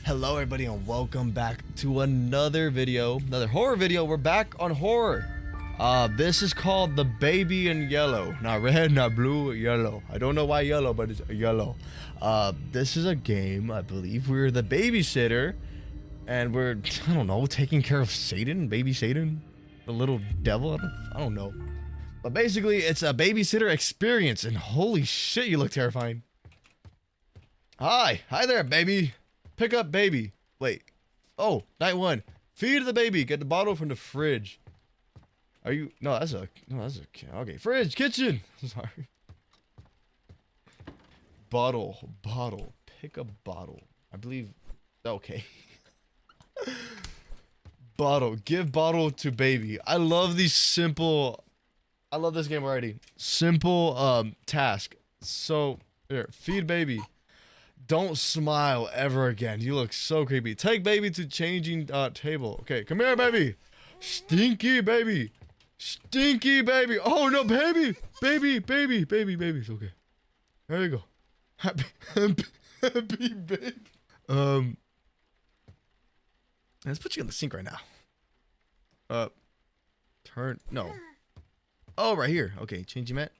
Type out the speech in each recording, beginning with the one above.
Hello everybody and welcome back to another video, another horror video. We're back on horror. This is called The Baby in Yellow. Not red, not blue, yellow. I don't know why yellow, but it's yellow. This is a game, I believe. We're the babysitter and we're, I don't know, taking care of Satan, baby Satan, the little devil. I don't know. But basically it's a babysitter experience and holy shit, you look terrifying. Hi there, baby. Pick up baby. Wait. Oh, night one. Feed the baby. Get the bottle from the fridge. Are you? No, that's a. Okay, fridge, kitchen. Sorry. Bottle. Pick a bottle. I believe. Okay. Bottle. Give bottle to baby. I love these simple. I love this game already. Simple task. So here, feed baby. Don't smile ever again. You look so creepy. Take baby to changing table. Okay, come here, baby. Stinky baby. Stinky baby. Oh no, baby. Baby. It's okay. There you go. Happy baby. Let's put you in the sink right now. Turn. No. Oh, right here. Okay, changing mat.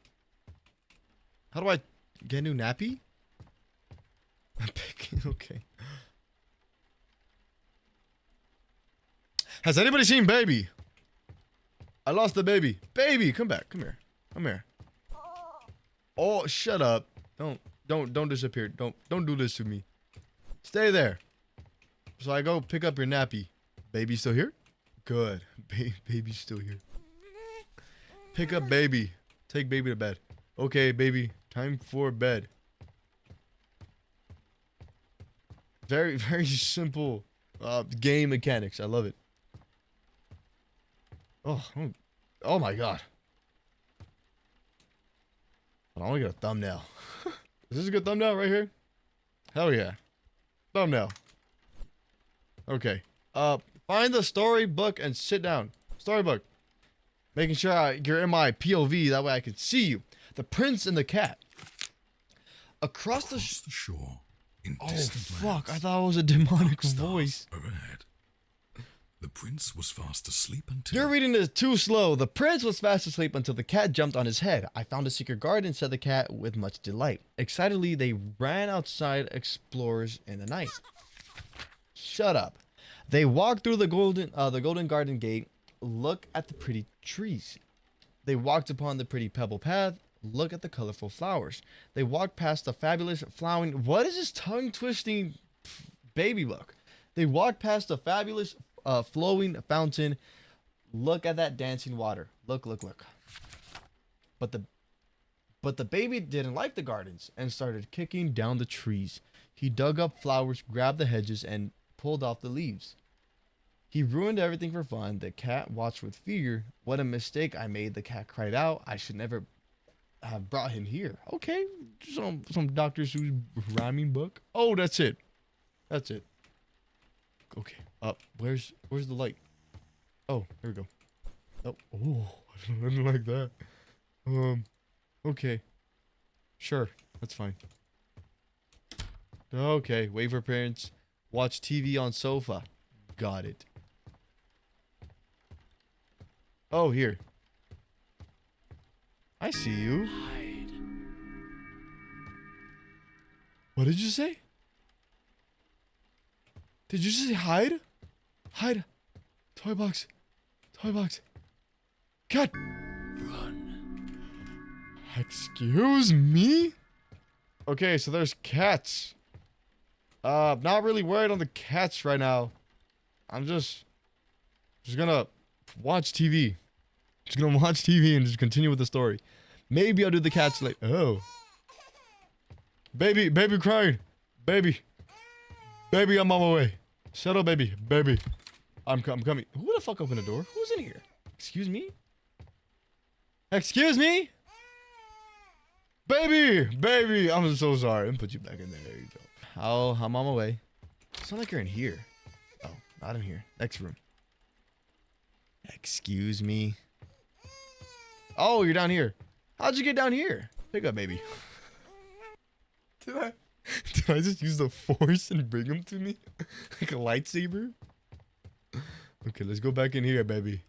How do I get a new nappy? Okay. Has anybody seen baby? I lost the baby. Baby, come back. Come here. Oh, shut up. Don't disappear. Don't do this to me. Stay there. So I go pick up your nappy. Baby still here? Good. Baby's still here. Pick up baby. Take baby to bed. Okay, baby. Time for bed. Very, very simple game mechanics. I love it. Oh my god. I want to get a thumbnail. Is this a good thumbnail right here? Hell yeah. Thumbnail. Okay. Find the storybook and sit down. Storybook. Making sure you're in my POV. That way I can see you. The prince and the cat. Across the shore. Oh fuck, I thought it was a demonic voice. Overhead. The prince was fast asleep until... You're reading this too slow. The prince was fast asleep until the cat jumped on his head. I found a secret garden, said the cat with much delight. Excitedly, they ran outside explorers in the night. Shut up. They walked through the golden garden gate. Look at the pretty trees. They walked upon the pretty pebble path. Look at the colorful flowers. They walked past the fabulous flowering... What is this tongue-twisting baby book? They walked past the fabulous flowing fountain. Look at that dancing water. Look. But the baby didn't like the gardens and started kicking down the trees. He dug up flowers, grabbed the hedges, and pulled off the leaves. He ruined everything for fun. The cat watched with fear. What a mistake I made, the cat cried out. I should never... have brought him here. Okay, some Dr. Seuss rhyming book. Oh, that's it. Okay, where's the light? Oh, there we go. Oh, I didn't like that. Okay, sure, that's fine. Okay, wait for parents. Watch TV on sofa. Got it. Oh, here. I see you. Hide. What did you say? Did you say hide? Hide. Toy box. Cat. Run. Excuse me? Okay, so there's cats. Not really worried on the cats right now. I'm just gonna watch TV. Just gonna watch TV and just continue with the story. Maybe I'll do the cats like, oh. Baby crying. Baby, I'm on my way. Shut up, baby. I'm coming. Who the fuck opened the door? Who's in here? Excuse me? Baby, I'm so sorry. I'm gonna put you back in there. There you go. Oh, I'm on my way. Sound like you're in here. Oh, not in here. Next room. Excuse me. Oh, you're down here. How'd you get down here? Pick up, baby. Did Did I just use the force and bring him to me? Like a lightsaber? Okay, let's go back in here, baby.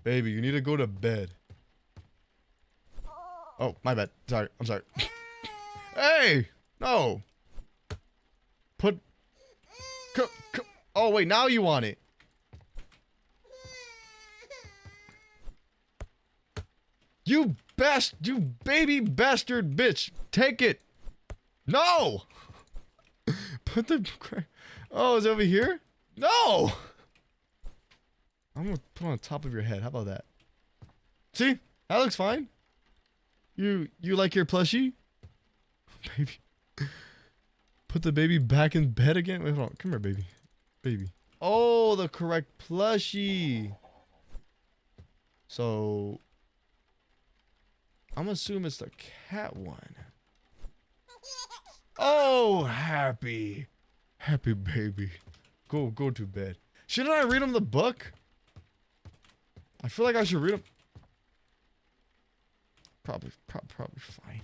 Baby, you need to go to bed. Oh, my bad. Sorry. I'm sorry. Hey! No! Put... Oh, wait. Now you want it. You baby bastard bitch. Take it. No! Put the... Oh, is it over here? No! I'm gonna put it on top of your head. How about that? See? That looks fine. You like your plushie? Baby. Put the baby back in bed again? Wait, hold on. Come here, baby. Baby. Oh, the correct plushie. So... I'm gonna assume it's the cat one. Oh, happy. Happy baby. Go to bed. Shouldn't I read him the book? I feel like I should read him. Probably fine.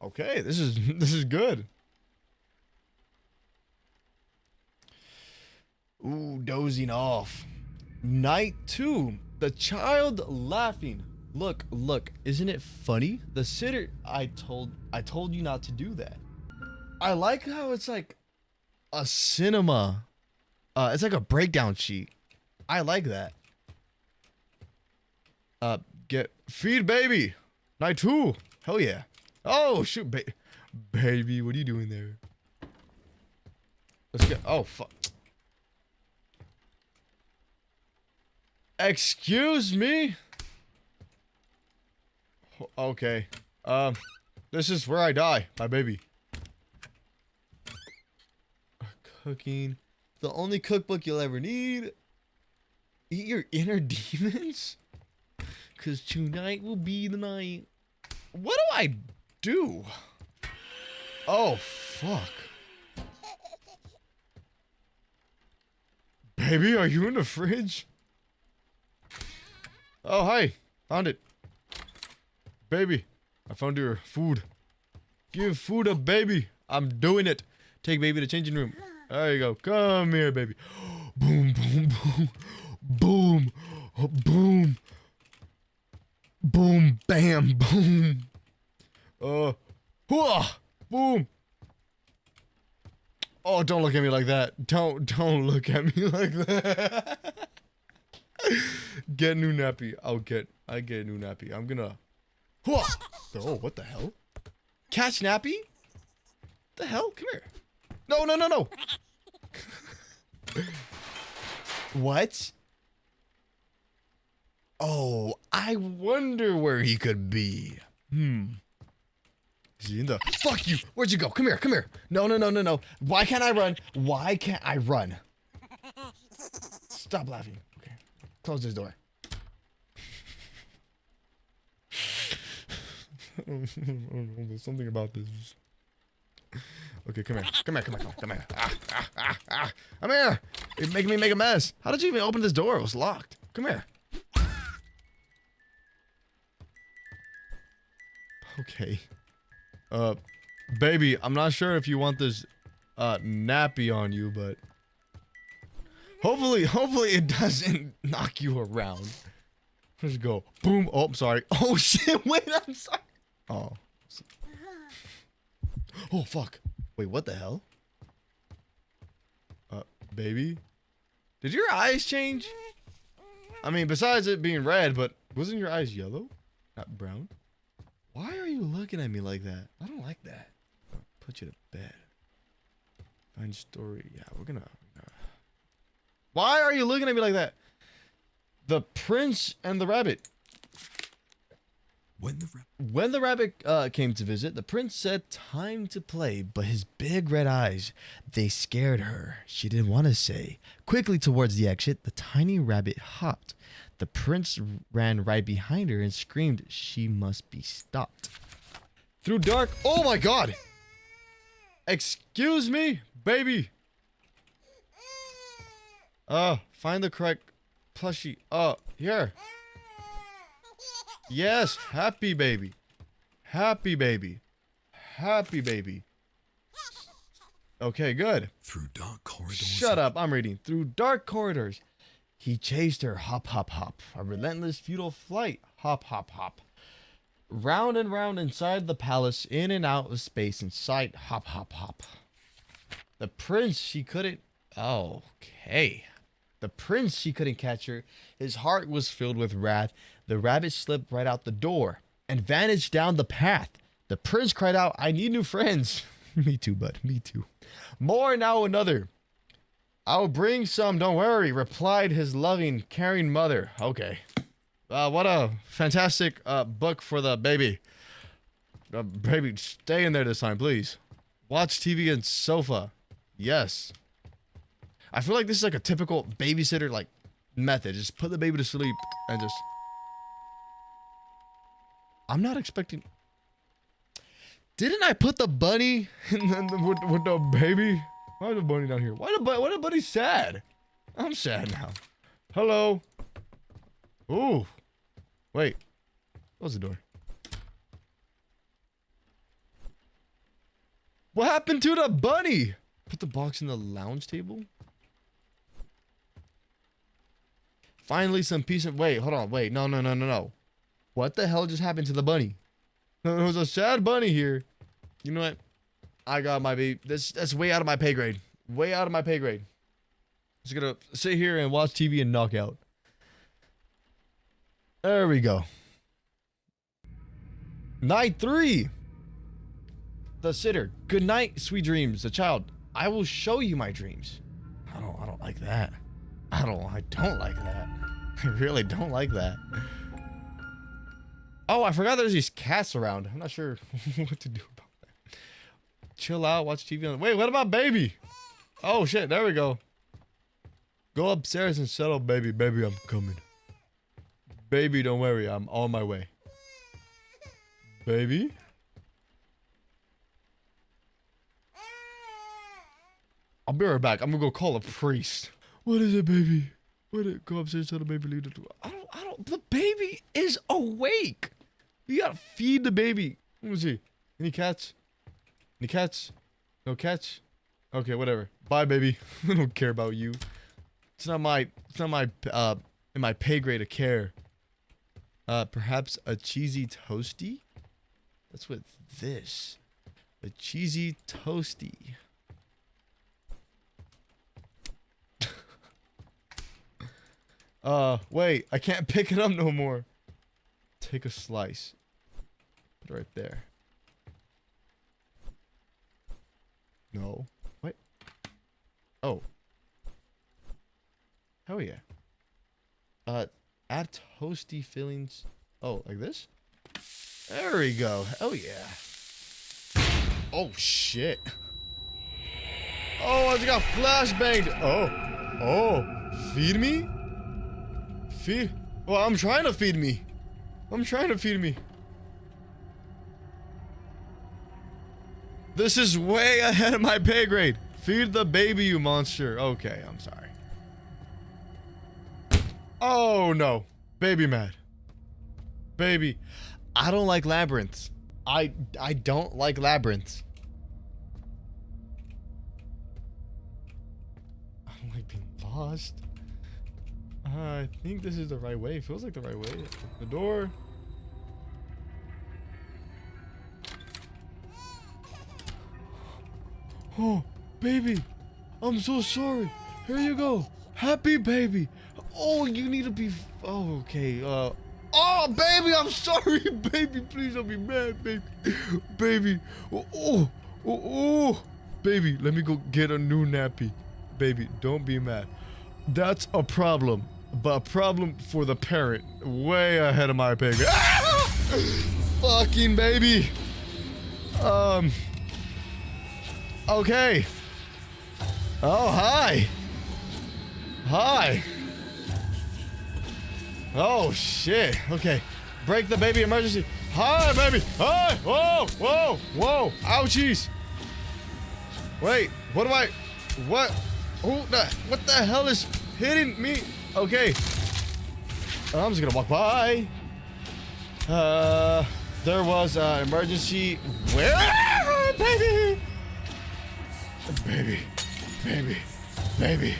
Okay, this is good. Ooh, dozing off. Night 2. The child laughing. Look, isn't it funny? The sitter, I told you not to do that. I like how it's like a cinema. It's like a breakdown sheet. I like that. Feed baby. Night 2. Hell yeah. Oh shoot, baby, what are you doing there? Let's get. Oh fuck. Excuse me? Okay. This is where I die, my baby. Cooking. The only cookbook you'll ever need. Eat your inner demons? Cause tonight will be the night. What do I do? Oh, fuck. Baby, are you in the fridge? Oh, hi. Found it. Baby, I found your food. Give food up, baby. I'm doing it. Take baby to changing room. There you go. Come here, baby. Boom, boom, boom. Boom. Boom. Boom, bam, boom. Boom. Oh, don't look at me like that. Don't look at me like that. Get new nappy. I get new nappy. I'm gonna. Oh, what the hell? Catch nappy? The hell? Come here. No. What? Oh, I wonder where he could be. Is he in the... Fuck you! Where'd you go? Come here. No. Why can't I run? Stop laughing. Okay. Close this door. I don't know. There's something about this. Okay, come here. Come here. Come here! You're making me make a mess. How did you even open this door? It was locked. Come here. Okay. Baby, I'm not sure if you want this, nappy on you, but... Hopefully it doesn't knock you around. Let's go. Boom. Oh, I'm sorry. Oh, shit. Wait, I'm sorry. Oh. Oh, fuck. Wait, what the hell? Baby? Did your eyes change? I mean, besides it being red, but wasn't your eyes yellow? Not brown? Why are you looking at me like that? I don't like that. I'll put you to bed. Find story. Yeah, we're gonna... Why are you looking at me like that? The Prince and the Rabbit. When the rabbit came to visit, the prince said time to play, but his big red eyes, they scared her. She didn't want to say. Quickly towards the exit, the tiny rabbit hopped. The prince ran right behind her and screamed she must be stopped. Through dark... Oh my god! Excuse me, baby! Find the correct plushie. Here. Yes, happy baby. Happy baby. Happy baby. Okay, good. Through dark corridors. Shut up, I'm reading. Through dark corridors, he chased her, hop, hop, hop. A relentless, futile flight, hop, hop, hop. Round and round inside the palace, in and out of space in sight, hop, hop, hop. The prince, she couldn't... Okay. The prince, she couldn't catch her. His heart was filled with wrath. The rabbit slipped right out the door and vanished down the path. The prince cried out, I need new friends. Me too, bud. Me too. More now another. I'll bring some, don't worry, replied his loving, caring mother. Okay. What a fantastic book for the baby. Baby, stay in there this time, please. Watch TV and sofa. Yes. I feel like this is like a typical babysitter like method. Just put the baby to sleep and just... I'm not expecting... Didn't I put the bunny in with the baby? Why is the bunny down here? Why the bunny sad? I'm sad now. Hello. Ooh. Wait. Close the door. What happened to the bunny? Put the box in the lounge table? Finally, some peace and... Wait, hold on. Wait, no. What the hell just happened to the bunny? There was a sad bunny here. You know what? I got my baby. That's way out of my pay grade. Way out of my pay grade. Just gonna sit here and watch TV and knock out. There we go. Night 3. The sitter. Good night, sweet dreams. The child. I will show you my dreams. I don't like that. I don't like that. I really don't like that. Oh, I forgot there's these cats around. I'm not sure what to do about that. Chill out, watch TV. Wait, what about baby? Oh shit, there we go. Go upstairs and settle, baby. Baby, I'm coming. Baby, don't worry, I'm on my way. Baby? I'll be right back. I'm gonna go call a priest. What is it, baby? Go upstairs, tell the baby, leave the door. The baby is awake. You gotta feed the baby. Let me see. Any cats? Any cats? No cats? Okay, whatever. Bye, baby. I don't care about you. It's not my in my pay grade to care. Perhaps a cheesy toasty? That's what this. A cheesy toasty. Wait, I can't pick it up no more. Take a slice. Put it right there. No. What? Oh. Hell yeah. Add toasty fillings. Oh, like this? There we go. Hell yeah. Oh, shit. Oh, I just got flashbanged. Oh. Feed me? Feed? Well, I'm trying to feed me. This is way ahead of my pay grade. Feed the baby, you monster. Okay, I'm sorry. Oh, no. Baby mad. Baby. I don't like labyrinths. I don't like labyrinths. I don't like being lost. I think this is the right way. It feels like the right way. The door. Oh, baby. I'm so sorry. Here you go. Happy baby. Oh, you need to be... Oh, okay. Oh, baby, I'm sorry. Baby, please don't be mad, baby. Baby. Oh. Baby, let me go get a new nappy. Baby, don't be mad. That's a problem. But a problem for the parent. Way ahead of my pay grade. Ah! Fucking baby. Okay. Oh, hi. Hi. Oh, shit. Okay. Break the baby emergency. Hi, baby. Hi. Whoa. Ouchies. Wait. What? What the hell is hitting me? Okay. I'm just gonna walk by. There was emergency. Where? Baby! Baby. Baby. Baby.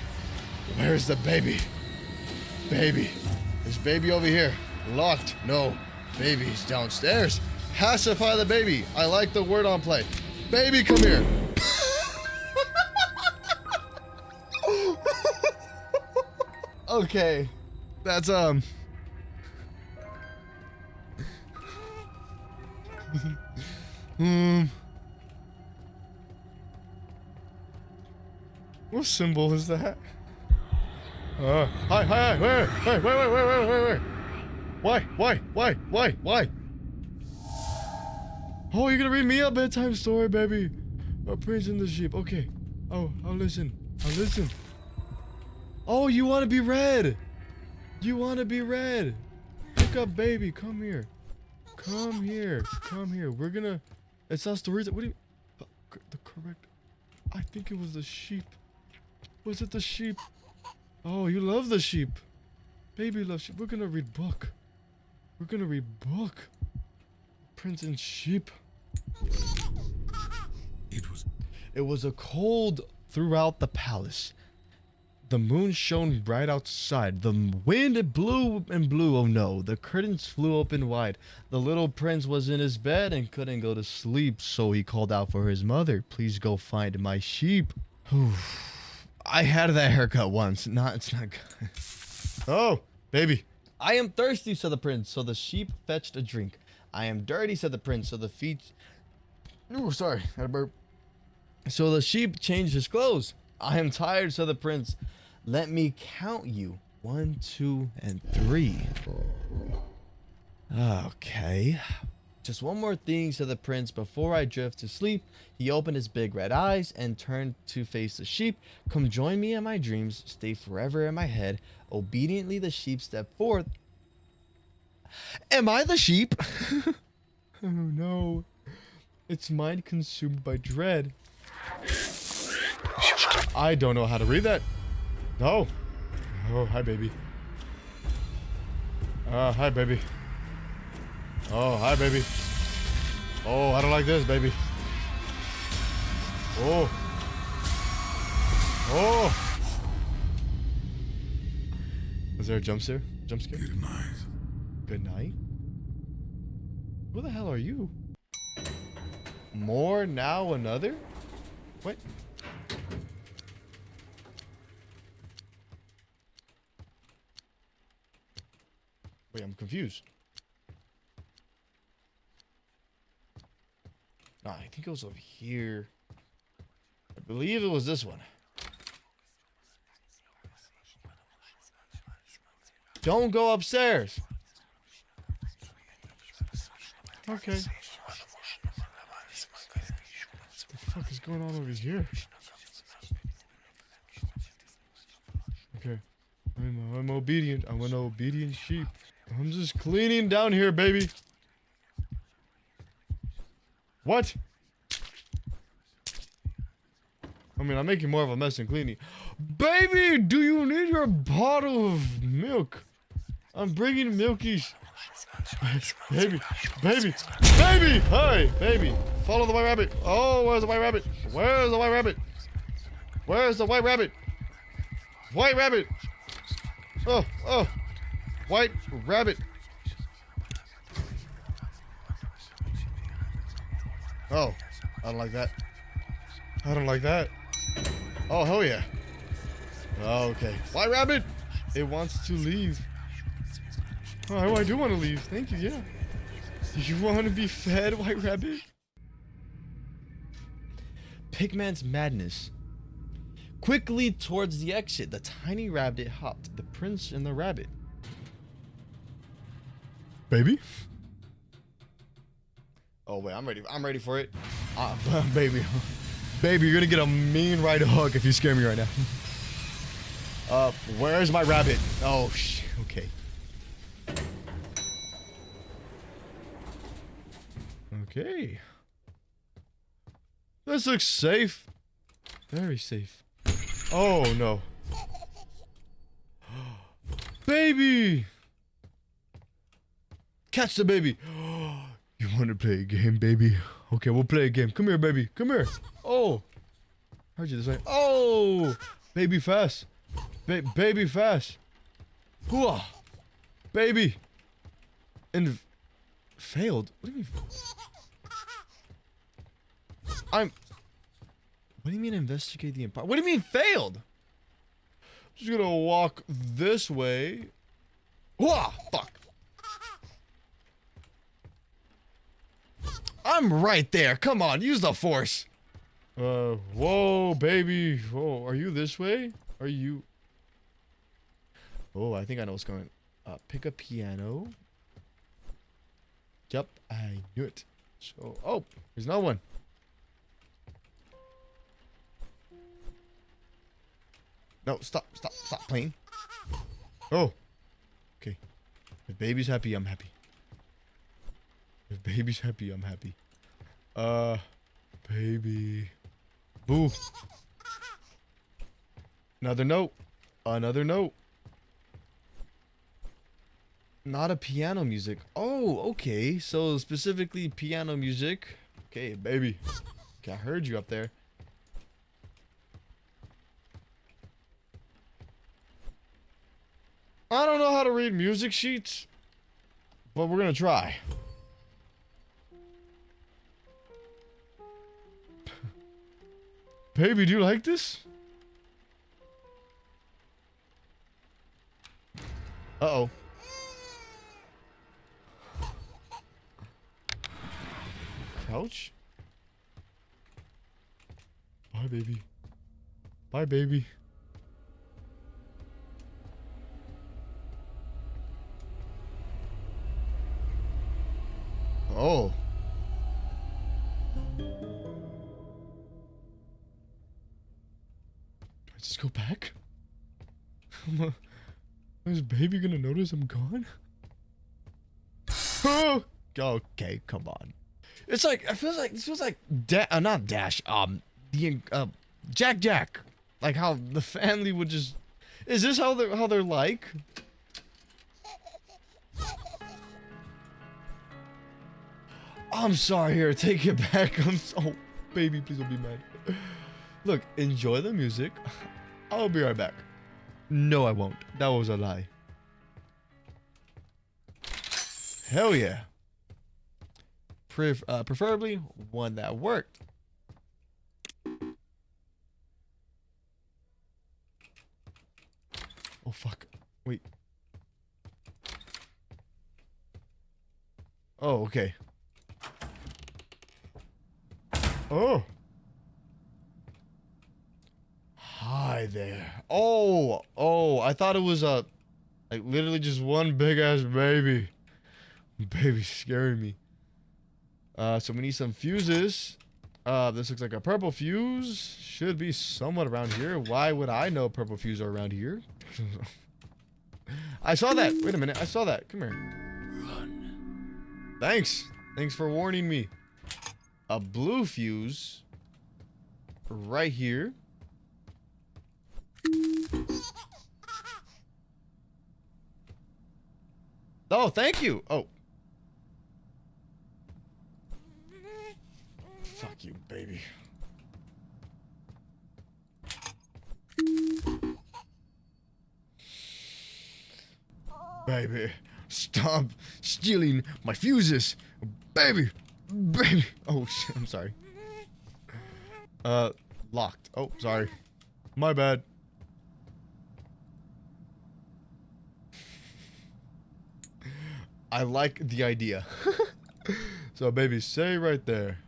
Where's the baby? Baby. There's baby over here. Locked. No. Baby's downstairs. Pacify the baby. I like the word on play. Baby, come here. Okay. That's what symbol is that? Hi, wait. Why? Oh, you're gonna read me a bedtime story, baby. A prince and the sheep. Okay. Oh, I'll listen. Oh, you want to be red? Pick up, baby. Come here. We're gonna. It's not stories. What do you? The correct. I think it was the sheep. Was it the sheep? Oh, you love the sheep. Baby loves sheep. We're gonna read book. Prince and sheep. It was a cold throughout the palace. The moon shone bright outside. The wind blew and blew. Oh no, the curtains flew open wide. The little prince was in his bed and couldn't go to sleep, so he called out for his mother. Please go find my sheep. I had that haircut once. It's not good. Oh, baby. I am thirsty, said the prince, so the sheep fetched a drink. I am dirty, said the prince, so the feet... Oh, sorry, had a burp. So the sheep changed his clothes. I am tired, said the prince. Let me count you. 1, 2, and 3. Okay. Just one more thing, said the prince. Before I drift to sleep, he opened his big red eyes and turned to face the sheep. Come join me in my dreams. Stay forever in my head. Obediently, the sheep stepped forth. Am I the sheep? Oh no. Its mind consumed by dread. I don't know how to read that. No. Oh, hi, baby. Hi, baby. Oh, hi, baby. Oh, I don't like this, baby. Oh. Was there a jump scare? Good night. Good night? Who the hell are you? More now another? What? Wait, I'm confused. No, I think it was over here. I believe it was this one. Don't go upstairs. Okay. What the fuck is going on over here? Okay. I'm obedient. I'm an obedient sheep. I'm just cleaning down here, baby. What? I mean, I'm making more of a mess than cleaning. Baby, do you need your bottle of milk? I'm bringing milkies. Baby. Hi, baby. Follow the white rabbit. Oh, where's the white rabbit? Where's the white rabbit? White rabbit. Oh. White rabbit. Oh, I don't like that. Oh, hell yeah. Okay. White rabbit. It wants to leave. Oh, I do want to leave. Thank you, yeah. You want to be fed, white rabbit? Pigman's madness. Quickly towards the exit, the tiny rabbit hopped. The prince and the rabbit. Baby? Oh wait, I'm ready for it. Baby, you're gonna get a mean right hook if you scare me right now. Where's my rabbit? Oh, okay. Okay. This looks safe. Very safe. Oh no. Baby! Catch the baby. You want to play a game, baby. Okay, we'll play a game. Come here, baby. Come here. Oh. Heard you this way. Oh. Baby fast. Baby fast. Hooah. Baby. And failed. What do you mean? What do you mean investigate the empire? What do you mean failed? Just gonna walk this way. Whoa, fuck. I'm right there. Come on, use the force. Whoa, baby. Whoa, are you this way? Are you? Oh, I think I know what's going on. Pick a piano. Yep, I knew it. So, oh, there's no one. No, stop playing. Oh. Okay. If baby's happy, I'm happy. If baby's happy, I'm happy. Baby. Boo. Another note. Another note. Not a piano music. Oh, okay. So specifically piano music. Okay, baby. Okay, I heard you up there. I don't know how to read music sheets, but we're gonna try. Baby, do you like this? Uh-oh. Crouch? Bye, baby. Bye, baby. Oh. Just go back? Is baby gonna notice I'm gone? Oh! Okay, come on. It's like, it feels like not Dash, Jack. Like how the family would just, is this how they're like? I'm sorry, here, take it back. I'm so, baby, please don't be mad. Look, enjoy the music. I'll be right back. No, I won't. That was a lie. Hell yeah. Preferably one that worked. Oh, fuck. Wait. Oh, okay. Oh. Hi there. Oh, I thought it was like literally just one big ass baby. Baby's scaring me. So we need some fuses. This looks like a purple fuse. Should be somewhat around here. Why would I know purple fuse are around here? I saw that. Wait a minute. I saw that. Come here. Run. Thanks. Thanks for warning me. A blue fuse right here. Oh, thank you. Oh. Fuck you, baby. Baby, stop stealing my fuses. Baby. Oh, shit, I'm sorry. Locked. Oh, sorry. My bad. I like the idea. So, baby, stay right there.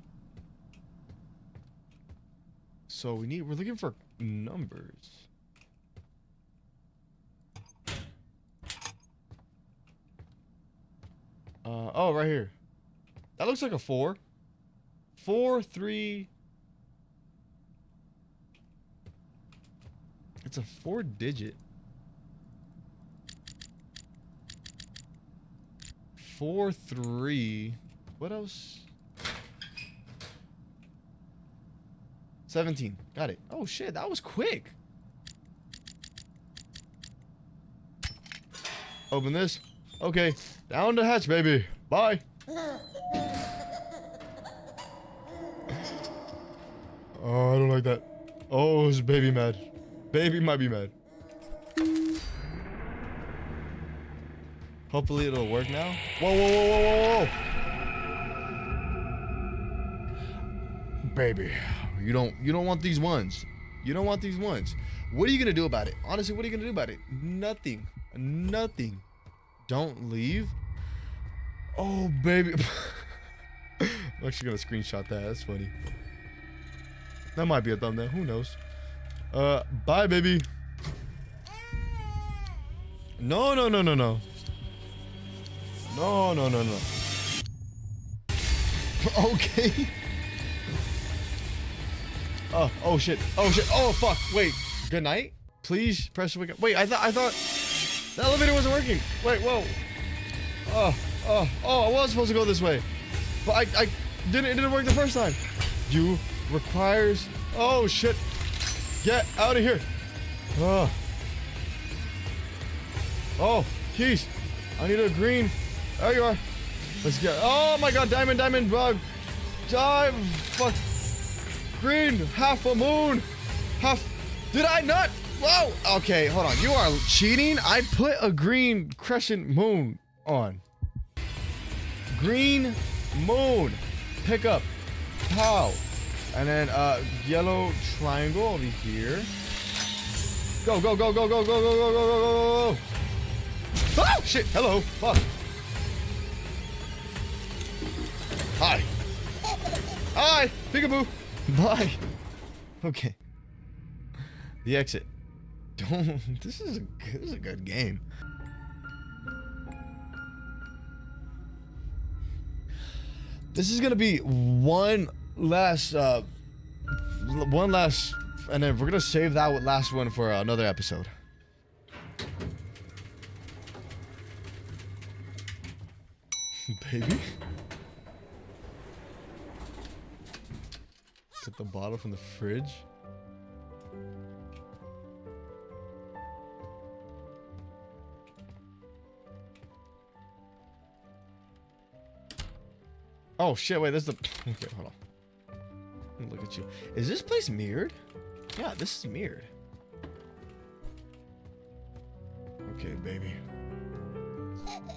So we're looking for numbers. Oh, right here. That looks like a 4. 4, 3. It's a 4-digit. 4, 3. What else? 17. Got it. Oh shit, that was quick. Open this. Okay, down the hatch, baby. Bye. Oh, I don't like that. Oh, is baby mad? Baby might be mad. Hopefully it'll work now. Whoa, whoa, whoa, whoa, whoa, whoa. Baby, you don't want these ones. You don't want these ones. What are you gonna do about it? Honestly, what are you gonna do about it? Nothing. Nothing. Don't leave. Oh, baby. I'm actually gonna screenshot that. That's funny. That might be a thumbnail. Who knows? Bye, baby. No, no, no, no, no. No, no, no, no. Okay. Oh shit. Oh shit. Oh fuck. Wait. Good night. Please press the wake up. Wait, I thought the elevator wasn't working. Wait, whoa. Oh, I was supposed to go this way. But it didn't work the first time. You requires. Oh shit. Get out of here. Oh, keys. I need a green. There you are. Let's get. Oh my god, diamond bug. Fuck. Green, half a moon. Did I not? Whoa. Okay, hold on. You are cheating. I put a green crescent moon on. Green moon. Pick up. Pow. And then yellow triangle over here. Go, go, go, go, go, go, go, go, go, go, go, go. Oh shit. Hello. Fuck. Hi. Hi. Peekaboo. Bye. Okay. The exit. Don't. This is a good game. This is gonna be one last, and then we're gonna save that last one for another episode. Baby. Get the bottle from the fridge. Oh shit, wait, this is the... Okay, hold on. Let me look at you. Is this place mirrored? Yeah, this is mirrored. Okay, baby.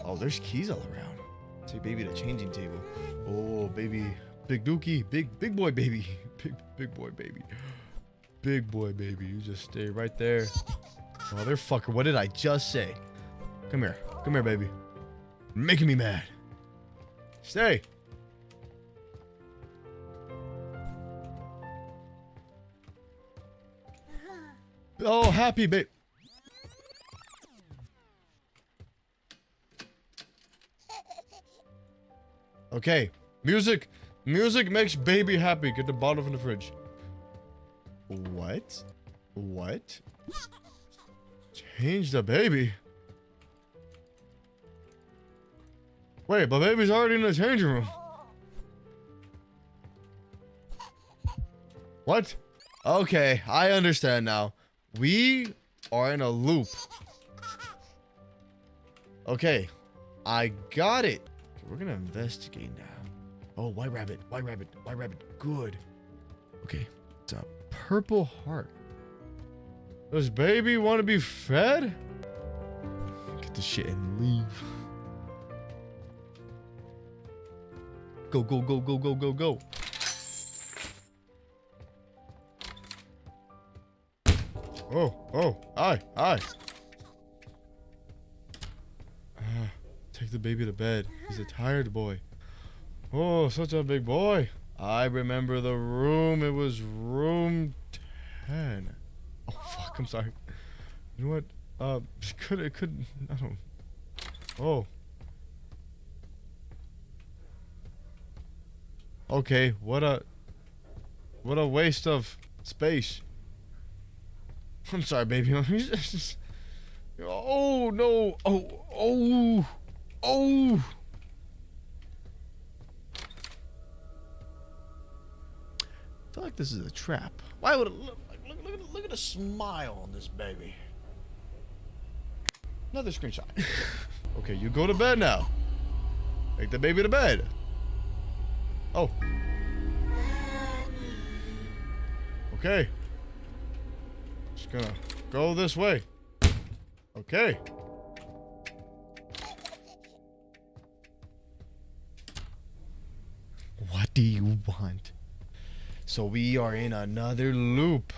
Oh, there's keys all around. Take baby to changing table. Oh, baby. Big dookie. Big boy baby. Big boy baby. Big boy baby. You just stay right there. Motherfucker, what did I just say? Come here. Come here, baby. Making me mad. Stay. Oh, happy babe. Okay. Music makes baby happy. Get the bottle from the fridge. What? What? Change the baby? Wait, but baby's already in the changing room. What? Okay, I understand now. We are in a loop. Okay, I got it. We're gonna investigate now. Oh, white rabbit, white rabbit, white rabbit. Good. Okay, it's a purple heart. Does baby want to be fed? Get the shit and leave. Go, go, go, go, go, go, go. Oh, aye. Take the baby to bed. He's a tired boy. Oh, such a big boy. I remember the room. It was room 10. Oh, fuck, I'm sorry. You know what? It could, I don't. Oh. Okay, what a waste of space. I'm sorry, baby. Oh no! Oh! I feel like this is a trap. Why would it look like? Look at the smile on this baby. Another screenshot. Okay, you go to bed now. Take the baby to bed. Oh. Okay. Just gonna go this way. Okay. What do you want? So we are in another loop.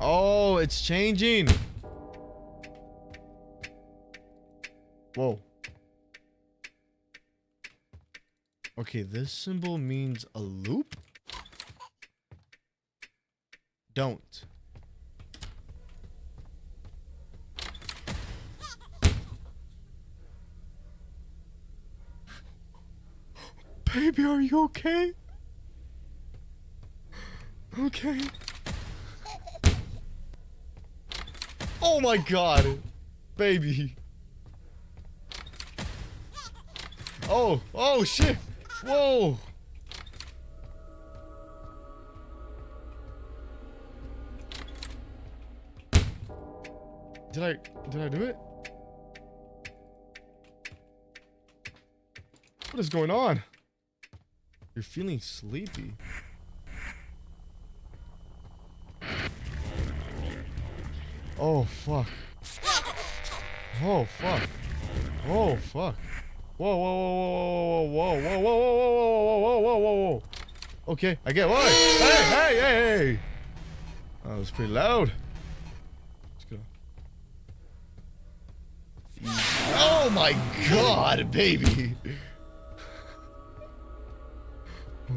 Oh, it's changing. Whoa. Okay, this symbol means a loop? Don't. Baby, are you okay? Okay. Oh my god. Baby. Oh shit. Whoa. Did I do it? What is going on? You're feeling sleepy. Oh fuck. Oh fuck. Oh fuck. Whoa, whoa, whoa, whoa, whoa, whoa, whoa, whoa, whoa, whoa, whoa, whoa. Okay, I get what? Hey. That was pretty loud. Let's go. Oh my god, baby.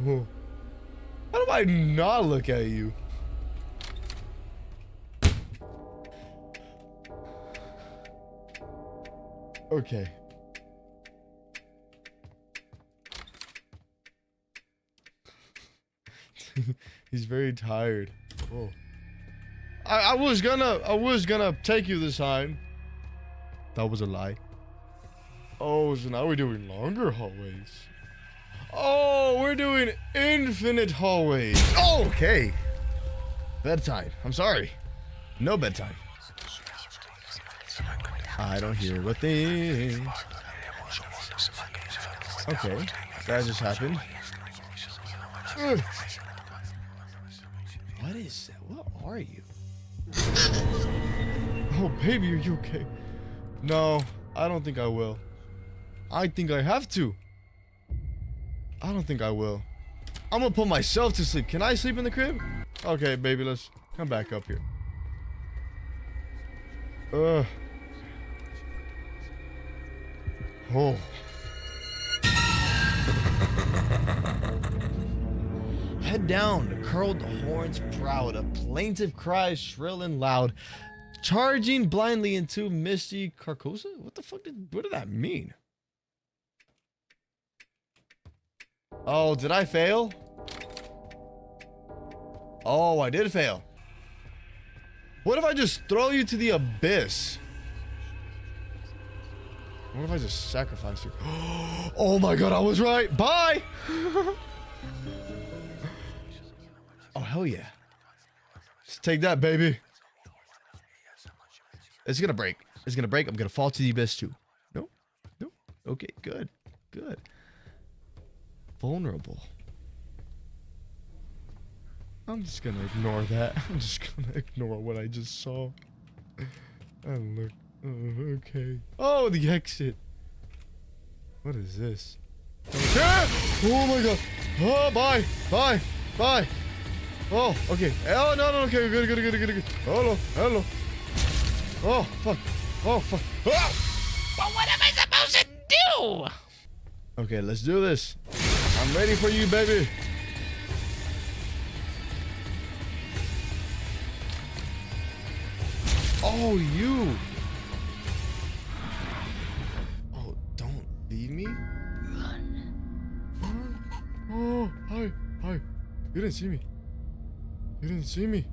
Oh. How do I not look at you? Okay. He's very tired. Oh. I was gonna take you this time. That was a lie. Oh, so now we're doing longer hallways. Oh, we're doing infinite hallways. Oh, okay. Bedtime. I'm sorry. No bedtime. I don't hear a thing. Okay. That just happened. What is that? What are you? Oh, baby, are you okay? No, I don't think I will. I think I have to. I don't think I will. I'm gonna put myself to sleep. Can I sleep in the crib? Okay, baby, let's come back up here. Oh. Head down, curled horns proud, a plaintive cry shrill and loud, charging blindly into misty Carcosa? What the fuck what did that mean? Oh, did I fail? Oh, I did fail. What if I just throw you to the abyss? What if I just sacrifice you? Oh my god, I was right. Bye! Oh, hell yeah. Let's take that, baby. It's gonna break. It's gonna break. I'm gonna fall to the abyss too. No? No? Okay, good. Good. Vulnerable. I'm just gonna ignore that. I'm just gonna ignore what I just saw. And look. Oh, okay. Oh, the exit. What is this? Oh my god. Oh, bye. Bye. Bye. Oh, okay. Oh, no, okay. Good. Hello. Oh, fuck. Oh, fuck. Ah! But what am I supposed to do? Okay, let's do this. I'm ready for you, baby. Oh, you. Oh, don't leave me. Run. Oh, hi. You didn't see me.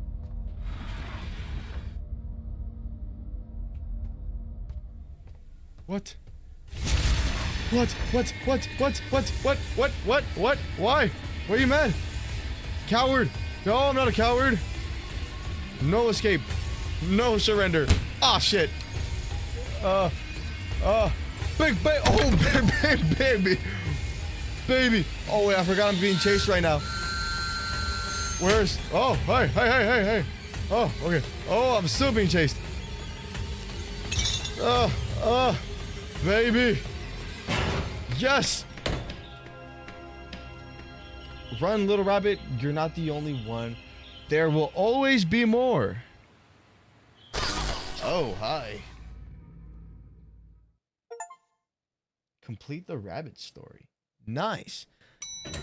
What? What? Why? Why are you mad? Coward. No, I'm not a coward. No escape. No surrender. Ah, shit. Big baby. Oh, baby. baby. Oh wait, I forgot I'm being chased right now. Where's? Oh, hey. Oh, okay. Oh, I'm still being chased. Baby. Yes. Run, little rabbit. You're not the only one. There will always be more. Oh, hi. Complete the rabbit story. Nice.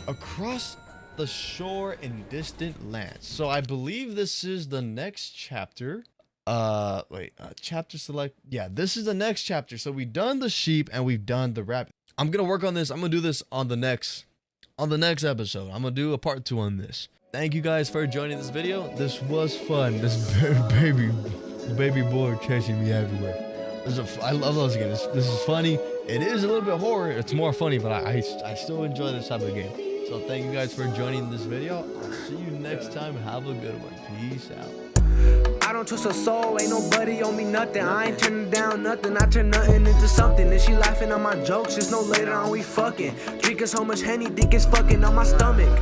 Across the shore in distant lands. So I believe this is the next chapter. Chapter select. Yeah, this is the next chapter. So we've done the sheep and we've done the rabbit. I'm gonna work on this. I'm gonna do this on the next episode. I'm gonna do a part 2 on this. Thank you guys for joining this video. This was fun. This baby boy chasing me everywhere. I love those games. This is funny. It is a little bit horror. It's more funny, but I still enjoy this type of game. So thank you guys for joining this video. I'll see you next time. Have a good one. Peace out. I don't trust a soul, ain't nobody owe me nothing. I ain't turning down nothing, I turn nothing into something. And she laughing at my jokes, just know later on we fucking. Drinking so much Henny, think it's fucking on my stomach.